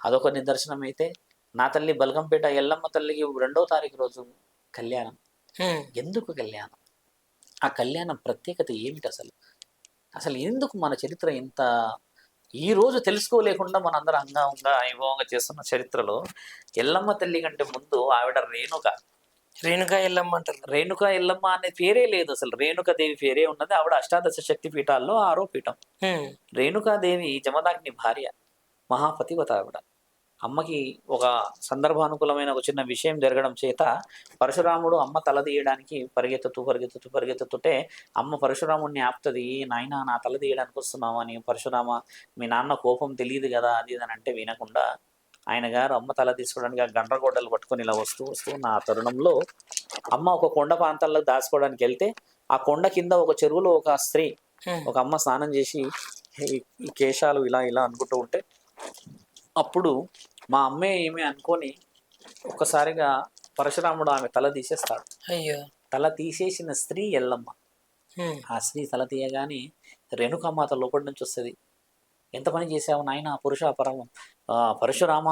అదొక నిదర్శనం అయితే, నా తల్లి బల్గంపేట ఎల్లమ్మ తల్లికి 2వ తారీఖు రోజు కళ్యాణం. హ్మ్. ఎందుకు కళ్యాణం? ఆ కళ్యాణం ప్రత్యేకత ఏమిటసలు? అసలు ఎందుకు మన చరిత్ర ఇంత ఈ రోజు తెలుసుకోలేకుండా మనందరం అంగంగా, వైభవంగా చేస్తున్న చరిత్రలో ఎల్లమ్మ తల్లి కంటే ముందు ఆవిడ రేణుక. రేణుకా ఎల్లమ్మ అంటారు. రేణుక ఎల్లమ్మ అనే పేరే లేదు అసలు. రేణుకాదేవి పేరే ఉన్నది. ఆవిడ అష్టాదశ శక్తి పీఠాల్లో 6వ పీఠం. హ్మ్. రేణుకాదేవి జమదాగ్ని భార్య. మహాపతివ్రత ఆవిడ. అమ్మకి ఒక సందర్భానుకూలమైన ఒక చిన్న విషయం జరగడం చేత పరశురాముడు అమ్మ తలదీయడానికి పరిగెత్తుతుంటే అమ్మ పరశురాముడిని ఆపుతుంది. నాయనా నా తల తీయడానికి వస్తున్నావా అని. పరశురామ మీ నాన్న కోపం తెలియదు కదా అది ఇది అని అంటే వినకుండా ఆయన గారు అమ్మ తల తీసుకోవడానికి ఆ గండ్రగొడ్డలు పట్టుకొని ఇలా వస్తూ వస్తూ నా తరుణంలో అమ్మ ఒక కొండ ప్రాంతాల్లో దాచుకోవడానికి వెళ్తే ఆ కొండ కింద ఒక చెరువులో ఒక స్త్రీ హ్మ్. ఒక అమ్మ స్నానం చేసి ఈ కేశాలు ఇలా ఇలా అనుకుంటూ ఉంటే అప్పుడు మా అమ్మే ఏమి అనుకొని ఒక్కసారిగా పరశురాముడు ఆమె తల తీసేస్తాడు. అయ్యో! తల తీసేసిన స్త్రీ ఎల్లమ్మ. హ్మ్. ఆ స్త్రీ తల తీయగానే రేణుకామాత లోపటి నుంచి వస్తుంది. ఎంత పని చేశావు నాయన పరశురామ